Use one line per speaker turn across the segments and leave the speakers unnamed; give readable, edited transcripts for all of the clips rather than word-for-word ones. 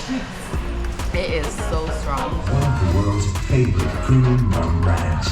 It is so strong.
One of the world's favorite premium rum brands.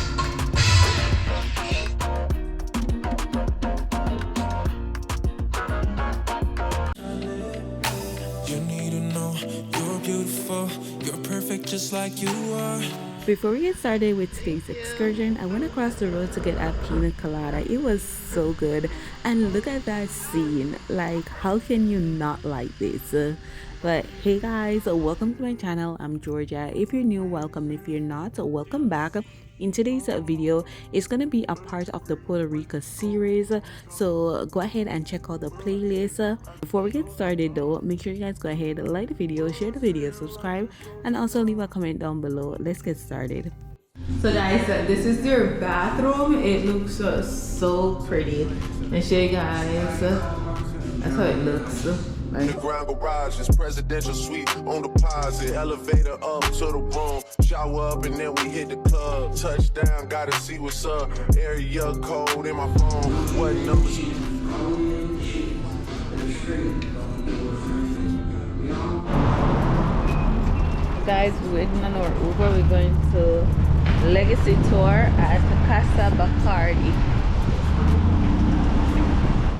You need to know you're beautiful, you're perfect just like you are.
Before we get started with today's excursion, I went across the road to get a pina colada. It was so good, and look at that scene. Like, how can you not like this? But hey guys, welcome to my channel. I'm Georgia. If you're new, welcome. If you're not, welcome back. In today's video, it's gonna be a part of the Puerto Rico series, so go ahead and check out the playlist. Before we get started though, make sure you guys go ahead, like the video, share the video, subscribe, and also leave a comment down below. Let's get started. So guys, this is their bathroom. It looks so pretty. And show you guys, that's how it looks.
The ground garage is presidential suite on deposit. Elevator up to the room, shower up and then we hit the club. Touchdown, gotta see what's up. Area code in my phone. What numbers?
Guys, we're waiting on our Uber. We're going to Legacy Tour at Casa Bacardi.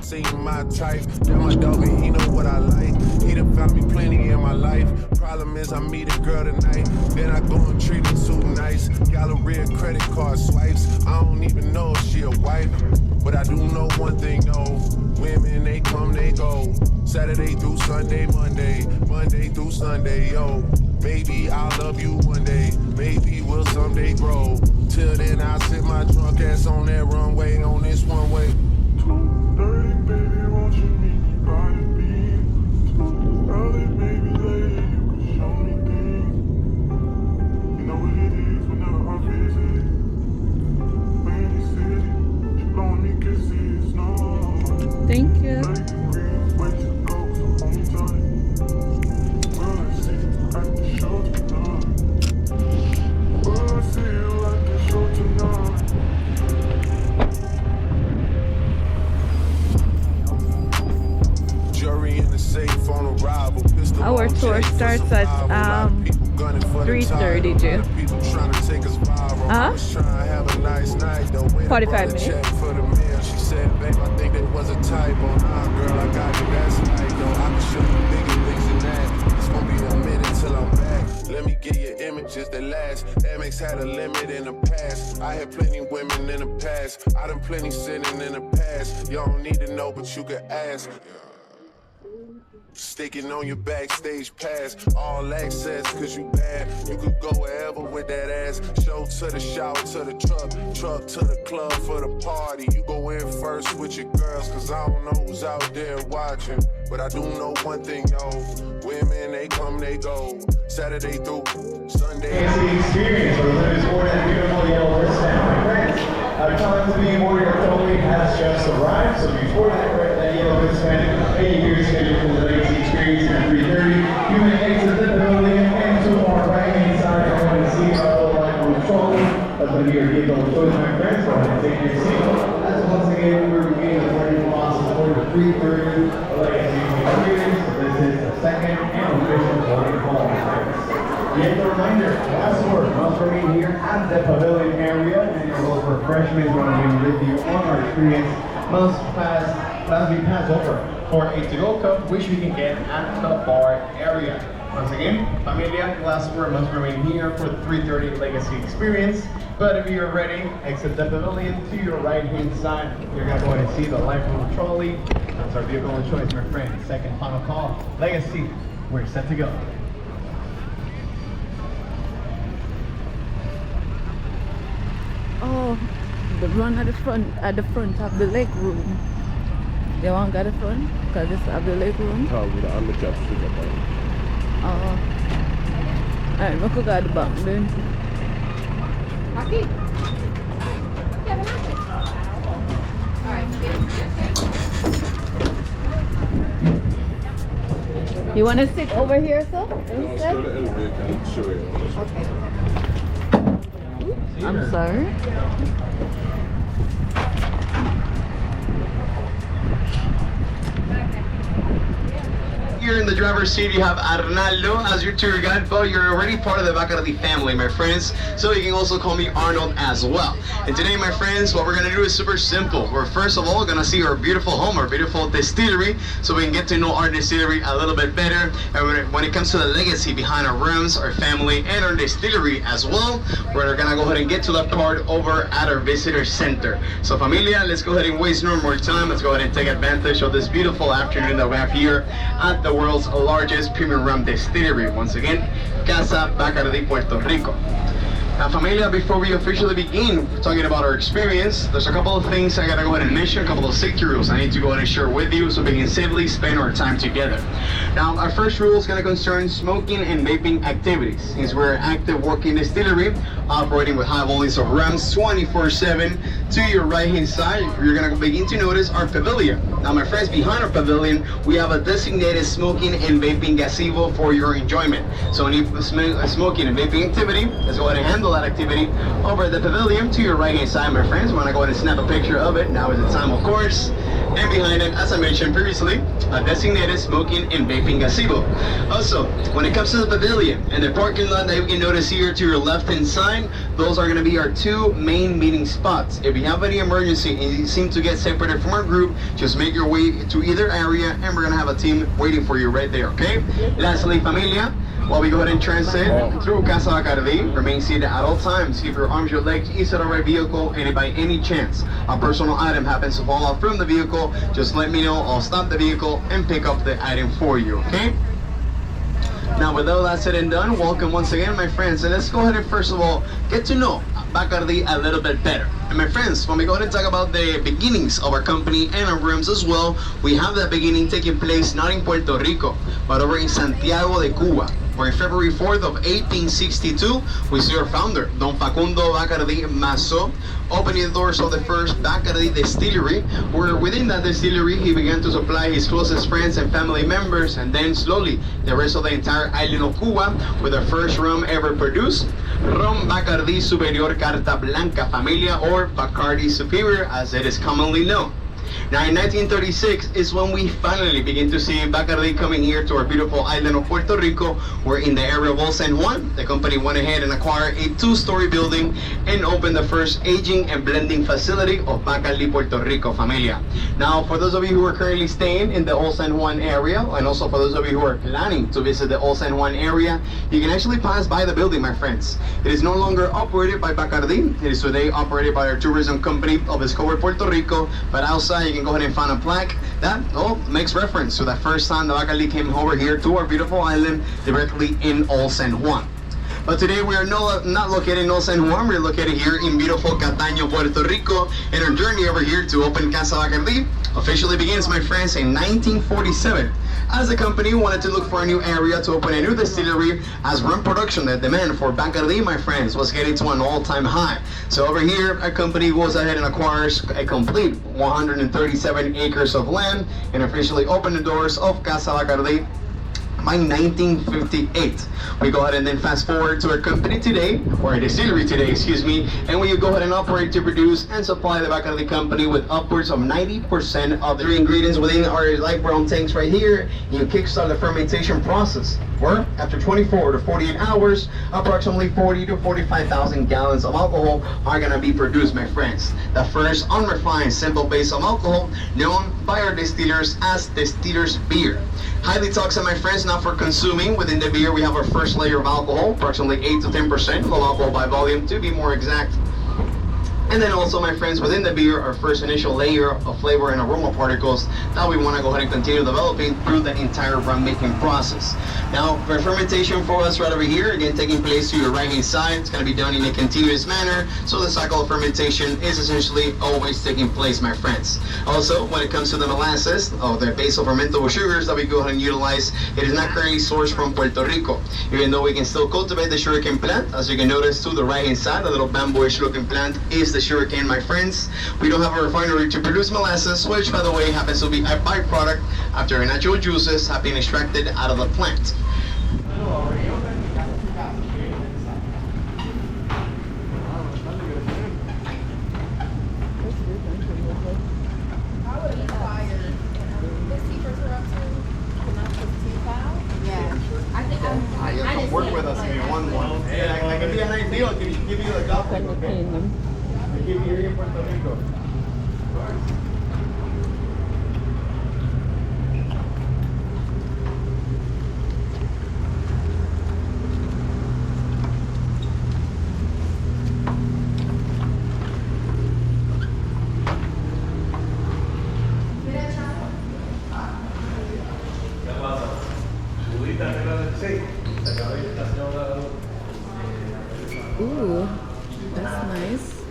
See my type, that my dog and he know what I like. He done found me plenty in my life. Problem is I meet a girl tonight, then I go and treat her too nice. Galleria credit card swipes, I don't even know if she a wife. But I do know one thing though, women they come, they go. Saturday through Sunday, Monday through Sunday, yo. Maybe I'll love you one day, maybe we'll someday grow. Till then I'll sit my drunk ass on that runway, on this one way. 2:30, baby, won't you meet me by the beach? Early, maybe later, you can show me things. You know what it is whenever I visit. Windy City, you only can see snow.
Thank you.
Way too low, so hold me tight. Will I see you at the show tonight? Will I see you at the show tonight?
Our tour starts at 3:30. Huh? 45 minutes.
She said, babe, I think that was a typo. Nah, girl, I got you. That's night, though. I can show you bigger things than that. It's gonna be a minute till I'm back. Let me get your images that last. Amex had a limit in the past. I had plenty women in the past. I done plenty sinning in the past. Y'all don't need to know, but you can ask. Sticking on your backstage pass, all access, cause you bad. You could go wherever with that ass. Show to the shower, to the truck to the club for the party. You go in first with your girls, cause I don't know who's out there watching. But I do know one thing, yo. Women, they come, they go. Saturday through Sunday.
It's the experience for the limited sport and beautiful yellow wristband, my friends. Time to be warrior totally has just arrived, so before that yellow wristband, you're scheduled for the legacy experience at 3:30. You may exit the pavilion and to our right hand side, you're going to see our light on the trolley. That's going to be your gate on the choice, my friends. Go ahead and take your seat. As once again, we're beginning the party process for the 3:30 legacy experience. This is the second and official boarding call, my friends. Yet a reminder, last word must remain here at the pavilion area, and your local refreshments when we with you on our experience must be passed over for a to-go cup, which we can get at the bar area. Once again, familia, last word must remain here for the 3:30 legacy experience. But if you're ready, exit the pavilion to your right-hand side. You're gonna go ahead and see the light from the trolley. That's our vehicle of choice, my friend. Second final call, legacy. We're set to go.
Oh, the one at the front of the leg room. They won't go to the front because it's of the leg room.
Oh, I'm the judge to get that.
Oh, alright, we could go at the back then. You want to sit over here, sir? Instead? Okay. I'm sorry.
here in the driver's seat, you have Arnaldo as your tour guide, but you're already part of the Bacardi family, my friends. So you can also call me Arnold as well. And today, my friends, what we're gonna do is super simple. We're first of all gonna see our beautiful home, our beautiful distillery, so we can get to know our distillery a little bit better. And when it comes to the legacy behind our rooms, our family, and our distillery as well, we're gonna go ahead and get to that part over at our visitor center. So familia, let's go ahead and waste no more time. Let's go ahead and take advantage of this beautiful afternoon that we have here at the world's largest premium rum distillery. Once again, Casa Bacardi, Puerto Rico. Now, familia, before we officially begin talking about our experience, there's a couple of things I gotta go ahead and mention, a couple of safety rules I need to go ahead and share with you so we can safely spend our time together. Now, our first rule is gonna concern smoking and vaping activities. Since we're an active working distillery, operating with high volumes of rums 24/7, to your right-hand side, you're gonna begin to notice our pavilion. Now, my friends, behind our pavilion, we have a designated smoking and vaping gazebo for your enjoyment. So any smoking and vaping activity, let's go ahead and handle that activity over at the pavilion to your right-hand side, my friends. We're gonna go ahead and snap a picture of it. Now is the time, of course. And behind it, as I mentioned previously, a designated smoking and vaping gazebo. Also, when it comes to the pavilion and the parking lot that you can notice here to your left-hand side, those are gonna be our two main meeting spots. If you have any emergency and you seem to get separated from our group, just make your way to either area and we're gonna have a team waiting for you right there, okay? Lastly, familia, while we go ahead and transit through Casa Bacardi, remain seated at all times. Keep your arms, your legs easy on the right vehicle, and if by any chance a personal item happens to fall off from the vehicle, just let me know. I'll stop the vehicle and pick up the item for you, okay? Now, with all that said and done, welcome once again, my friends. And let's go ahead and first of all get to know Bacardi a little bit better. And my friends, when we go ahead and talk about the beginnings of our company and our rooms as well, we have that beginning taking place not in Puerto Rico, but over in Santiago de Cuba, where on February 4th of 1862, we see our founder, Don Facundo Bacardi Mazo, opening the doors of the first Bacardi distillery, where within that distillery, he began to supply his closest friends and family members, and then slowly, the rest of the entire island of Cuba, with the first rum ever produced, Rum Bacardi Superior Carta Blanca Familia, or Bacardi Superior, as it is commonly known. Now, in 1936 is when we finally begin to see Bacardi coming here to our beautiful island of Puerto Rico, where in the area of Old San Juan, the company went ahead and acquired a two-story building and opened the first aging and blending facility of Bacardi Puerto Rico Familia. Now, for those of you who are currently staying in the Old San Juan area, and also for those of you who are planning to visit the Old San Juan area, you can actually pass by the building, my friends. It is no longer operated by Bacardi. It is today operated by our tourism company of Discover Puerto Rico, but outside you can go ahead and find a plaque that makes reference to the first time the Bacardi came over here to our beautiful island directly in Old San Juan. But today we are not located in Old San Juan, we're located here in beautiful Cataño, Puerto Rico, and our journey over here to open Casa Bacardi officially begins, my friends, in 1947. As the company wanted to look for a new area to open a new distillery, as rum production, the demand for Bacardi, my friends, was getting to an all-time high. So over here, our company goes ahead and acquires a complete 137 acres of land and officially opened the doors of Casa Bacardi by 1958. We go ahead and then fast forward to our company today, or our distillery today, excuse me, and we go ahead and operate to produce and supply the Bacardi company with upwards of 90% of the ingredients within our light brown tanks right here. You kickstart the fermentation process, where after 24 to 48 hours, approximately 40 to 45,000 gallons of alcohol are gonna be produced, my friends. The first unrefined simple base of alcohol known by our distillers as distiller's beer. Highly toxic, my friends, not for consuming. Within the beer, we have our first layer of alcohol, approximately 8 to 10% low alcohol by volume, to be more exact. And then also, my friends, within the beer, our first initial layer of flavor and aroma particles that we want to go ahead and continue developing through the entire rum making process. Now, for fermentation for us right over here, again, taking place to your right-hand side, it's going to be done in a continuous manner. So the cycle of fermentation is essentially always taking place, my friends. Also, when it comes to the molasses, or the basal fermentable sugars that we go ahead and utilize, it is not currently sourced from Puerto Rico. Even though we can still cultivate the sugarcane plant, as you can notice to the right-hand side, the little bamboo-ish looking plant is the sugarcane, my friends. We don't have a refinery to produce molasses, which, by the way, happens to be a byproduct after natural juices have been extracted out of the plant. fun one. Hey, I can be a nice deal. Give you a job.
Can you clean them?
I give you here in Puerto Rico.
Ooh, that's nice.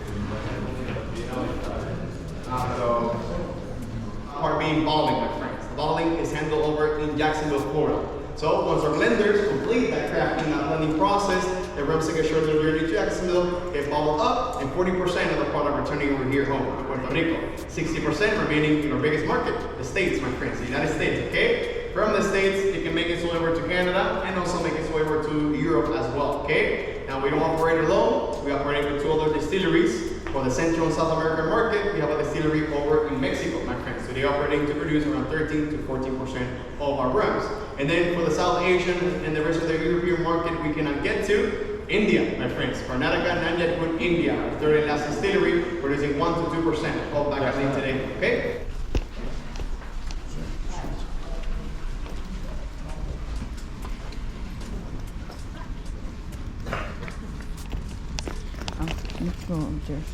Part being balling, my friends. Balling is handled over in Jacksonville, Florida. So once our blenders complete that crafting and blending process, the rums take a short little journey to Jacksonville, get bottled up, and 40% of the product returning over here home to Puerto Rico. 60% remaining in our biggest market, the States, my friends, the United States, okay? From the States, it can make its way over to Canada and also make its way over to Europe as well, okay? Now we don't operate alone, we operate with 2 other distilleries. For the Central and South American market, we have a distillery over in Mexico, my friends. So they're operating to produce around 13 to 14% of our rums. And then for the South Asian and the rest of the European market, we cannot get to India, my friends. Karnataka, Nanjapur, India, our third and last distillery, producing 1 to 2% of Bacardi today, okay?
Let's go on, Jersey.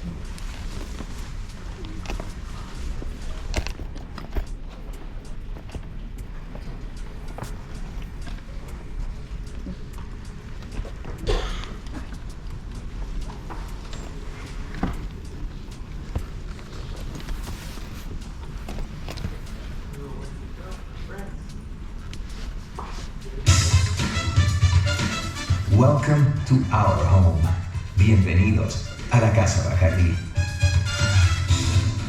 Welcome to our home. Bienvenidos a la Casa Bacardi.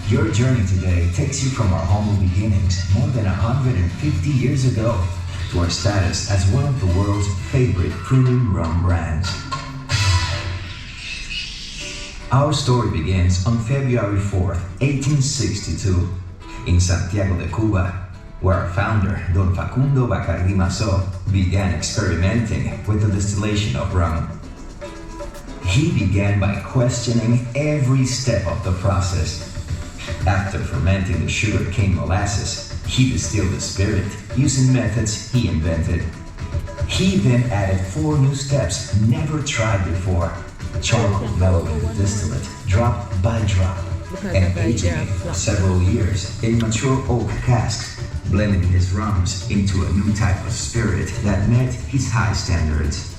Your journey today takes you from our humble beginnings more than 150 years ago to our status as one of the world's favorite premium rum brands. Our story begins on February 4th, 1862, in Santiago de Cuba, where our founder, Don Facundo Bacardi Mazo, began experimenting with the distillation of rum. He began by questioning every step of the process. After fermenting the sugarcane molasses, he distilled the spirit using methods he invented. He then added 4 new steps never tried before: charcoal mellowing the distillate drop by drop, and aging it for several years in mature oak casks, blending his rums into a new type of spirit that met his high standards.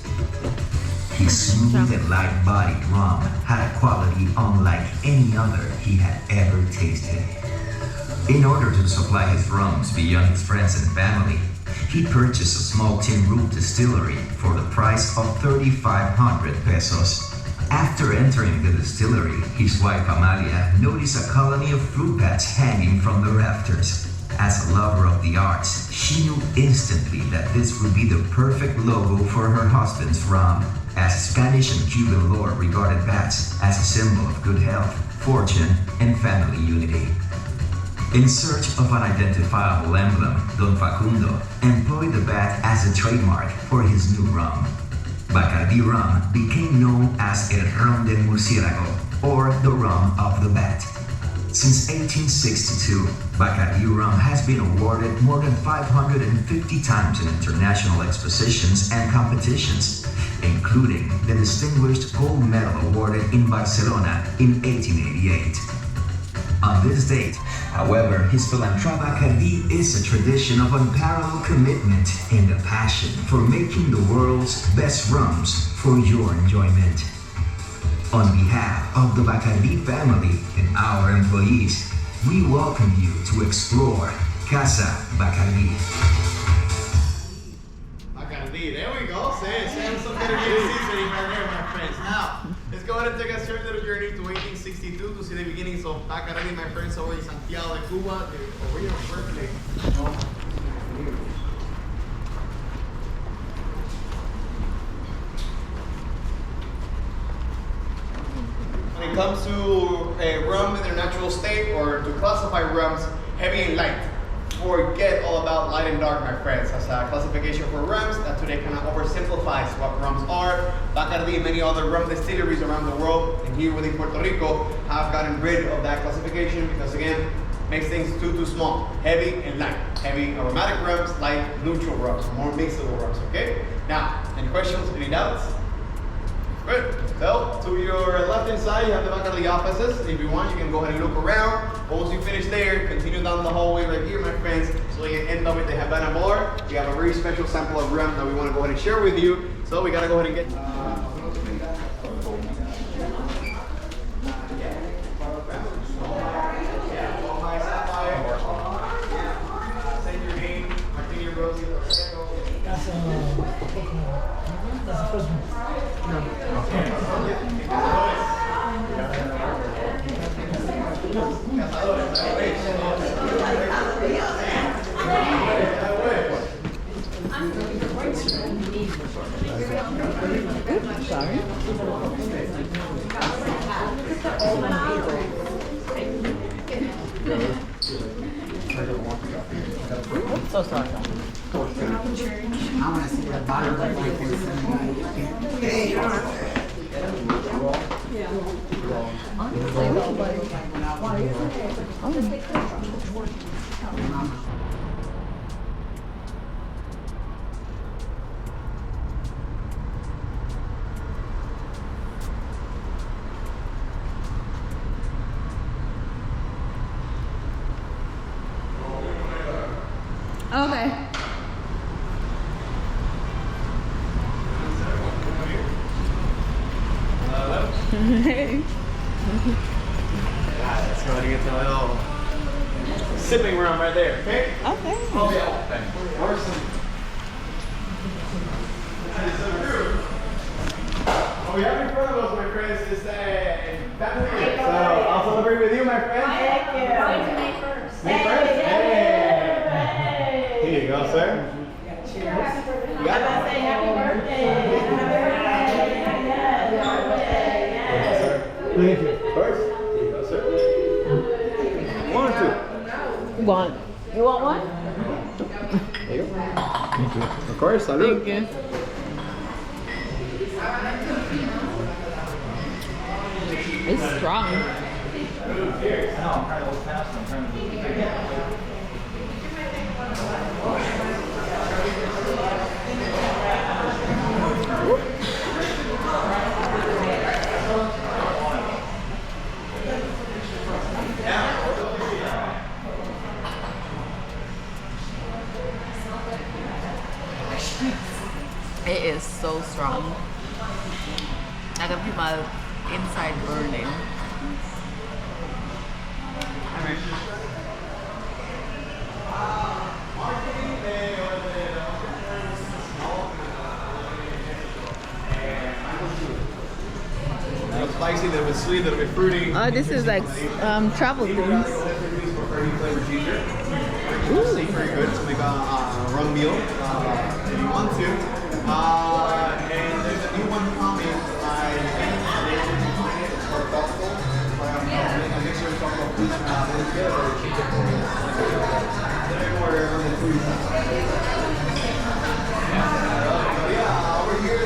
His smooth and light-bodied rum had a quality unlike any other he had ever tasted. In order to supply his rums beyond his friends and family, he purchased a small tin roof distillery for the price of 3,500 pesos. After entering the distillery, his wife Amalia noticed a colony of fruit bats hanging from the rafters. As a lover of the arts, she knew instantly that this would be the perfect logo for her husband's rum, as Spanish and Cuban lore regarded bats as a symbol of good health, fortune, and family unity. In search of an identifiable emblem, Don Facundo employed the bat as a trademark for his new rum. Bacardi rum became known as El Ron del Murciélago, or the rum of the bat. Since 1862, Bacardi rum has been awarded more than 550 times in international expositions and competitions, including the distinguished gold medal awarded in Barcelona in 1888. On this date, however, his Philanthropic Bacardi is a tradition of unparalleled commitment and a passion for making the world's best rums for your enjoyment. On behalf of the Bacardi family and our employees, we welcome you to explore Casa Bacardi.
Bacardi, there we go. Say some better seasoning right there, my friends. Now, let's go ahead and take a short little journey to 1862 to see the beginnings of Bacardi, my friends, over in Santiago de Cuba, the original birthplace of when it comes to rum in their natural state, or to classify rums, heavy and light. forget all about light and dark, my friends. As a classification for rums, that today kind of oversimplifies what rums are. Bacardi and many other rum distilleries around the world, and here within Puerto Rico, have gotten rid of that classification because, again, makes things too small. Heavy and light. Heavy aromatic rums, light neutral rums, more mixable rums, okay? Now, any questions, any doubts? Good. So, to your left-hand side, you have the Bacardi offices. If you want, you can go ahead and look around. Once you finish there, continue down the hallway right here, my friends, so you end up with the Havana bar. We have a very special sample of rum that we want to go ahead and share with you. So we got to go ahead and get...
Sorry. Oops, so sorry.
I want to see that bottle like this.
Okay. Hey.
Let's go ahead and get to a little sipping room right there, okay?
Okay.
Oh, yeah. What we have in front of us, my friends, is a family. So I'll celebrate with you, my friends.
Thank you. May 1st.
May 1st? Hey. Here you go, sir.
Cheers.
You got it.
Say happy birthday.
Thank you. First, here you go, sir. One or two?
One. You want one?
There you go. Thank you. Of course, salud.
Thank you. It's strong. It is so strong. I can feel my inside burning.
A little spicy, a little bit sweet, a little bit fruity.
Oh, this is like travel things.
Very good. So we got rum meal if you want to. And there's a new one coming. It's called Tropical. A mixture of tropical fruits and everywhere on the food. Yeah, over here.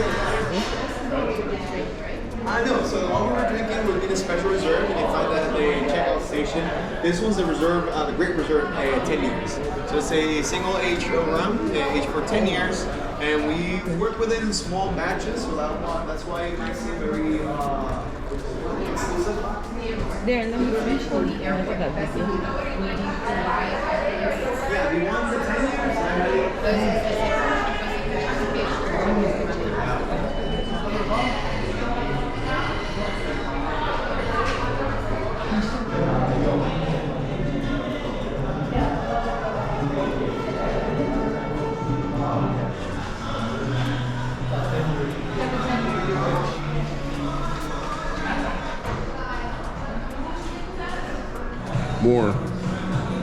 I know, so the one we were drinking would be the special reserve. You can find that at the checkout station. This one's the reserve, the Great Reserve, 10 years. So it's a single age rum, aged for 10 years. And we work within small batches, so that's why it makes it very exclusive.
There, let me finish.
Yeah, do you want the 10 years?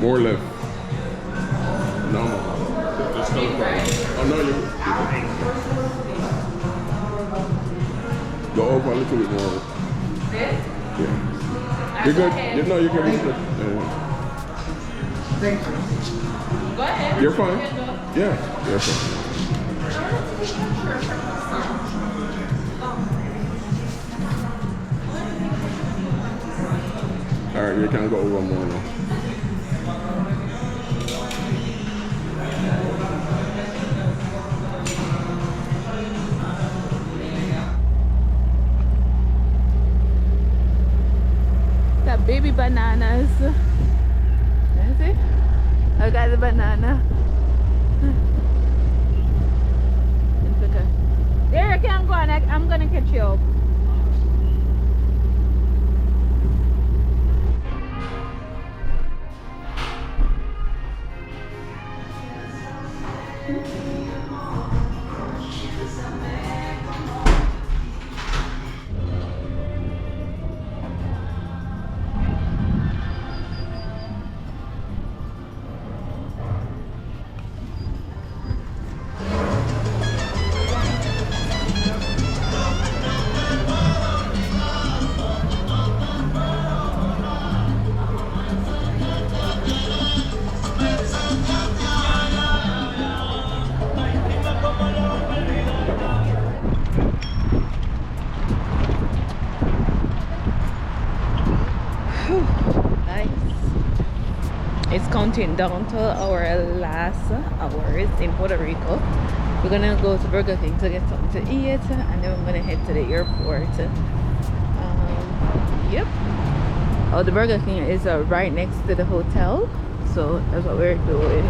More left. No. Just no problem. Oh no, you. Go over a little bit more.
This?
Yeah. You're good.
Okay.
You know you can.
Thank you.
Go ahead.
You're fine. Yeah, you're fine. All right, you can go over more now.
Got baby bananas. That's it. I got the banana. There you can go on. I'm gonna catch you up. It's counting down to our last hours in Puerto Rico. We're gonna go to Burger King to get something to eat, and then we're gonna head to the airport. Yep. Oh, the Burger King is right next to the hotel, so that's what we're doing.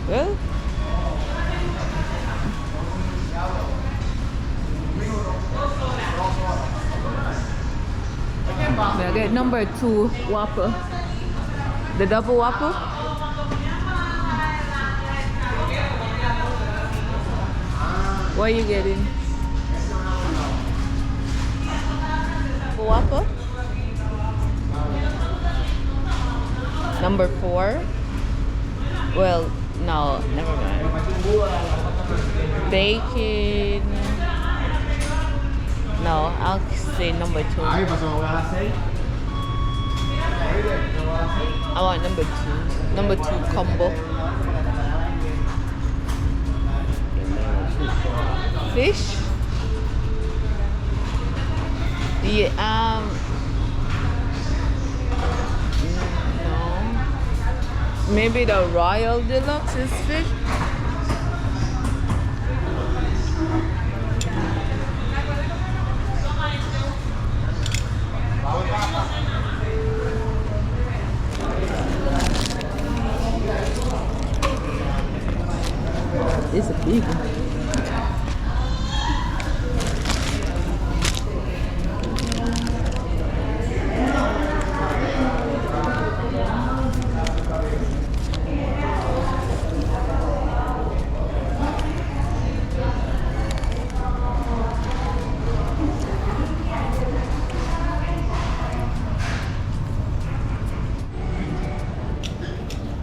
Well, I get number 2 Whopper. The double Whopper. What are you getting? Whopper. Number 4. Well, no, never mind. Bacon. No, I'll say number 2. I want number 2. Number 2 combo. Fish? Yeah, no. Maybe the Royal Deluxe is fish. It's a big one.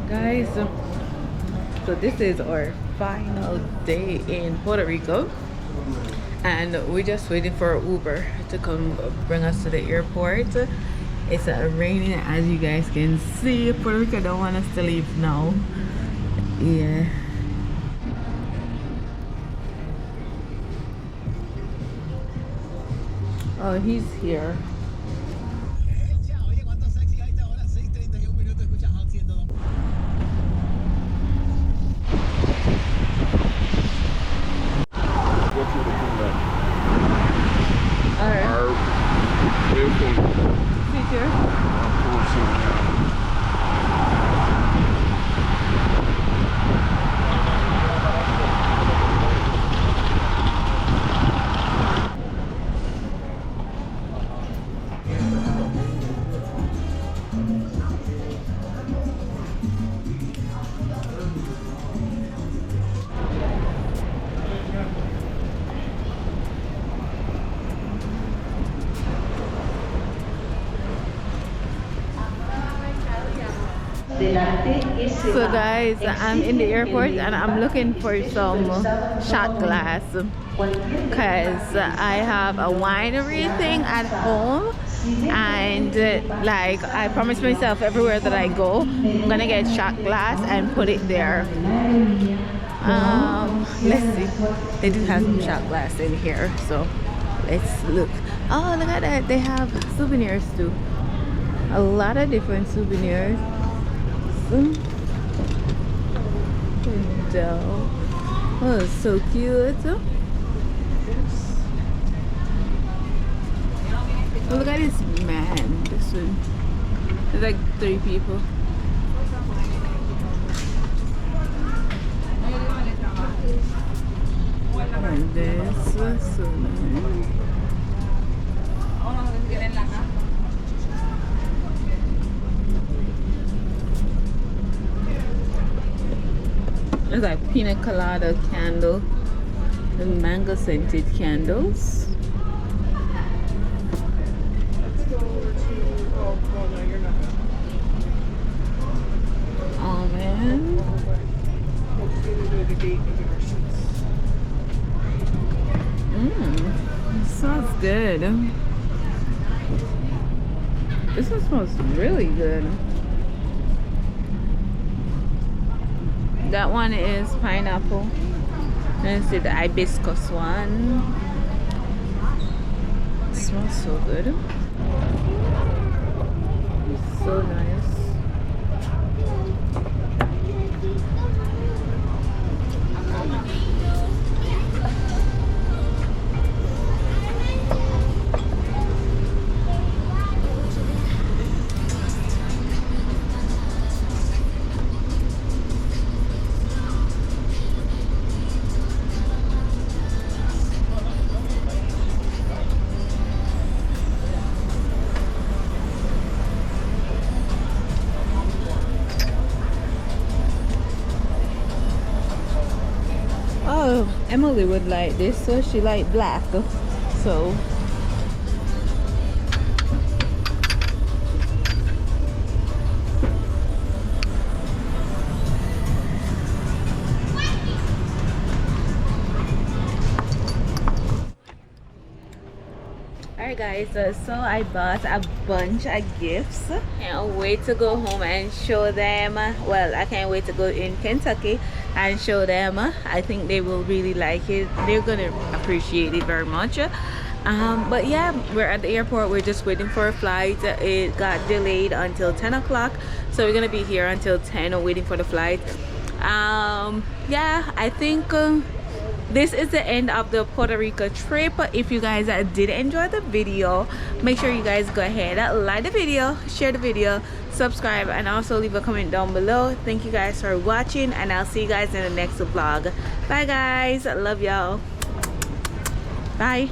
Guys, so this is our final day in Puerto Rico, and we're just waiting for Uber to come bring us to the airport. It's raining, as you guys can see. Puerto Rico don't want us to leave now. Yeah. Oh, he's here. So guys, I'm in the airport and I'm looking for some shot glass because I have a winery thing at home And like I promised myself, everywhere that I go, I'm gonna get shot glass and put it there. Let's see, they do have some shot glass in here, so let's look. Oh, look at that, they have souvenirs too, a lot of different souvenirs. Oh, so cute. Oh, look at this man. This one. There's like 3 people. And this was so nice. There's like pina colada candle and mango scented candles. Oh man. It smells good. This one smells really good. That one is pineapple. Let's see the hibiscus one. It smells so good. It's so nice. Oh, Emily would like this, so she like black. So alright guys, so I bought a bunch of gifts. Can't wait to go home and show them. Well, I can't wait to go in Kentucky and show them. I think they will really like it. They're gonna appreciate it very much. But yeah, we're at the airport. We're just waiting for a flight. It got delayed until 10 o'clock, so we're gonna be here until 10 waiting for the flight. Yeah, I think this is the end of the Puerto Rico trip. If you guys did enjoy the video, make sure you guys go ahead, like the video, share the video, subscribe, and also leave a comment down below. Thank you guys for watching, and I'll see you guys in the next vlog. Bye guys, I love y'all. Bye.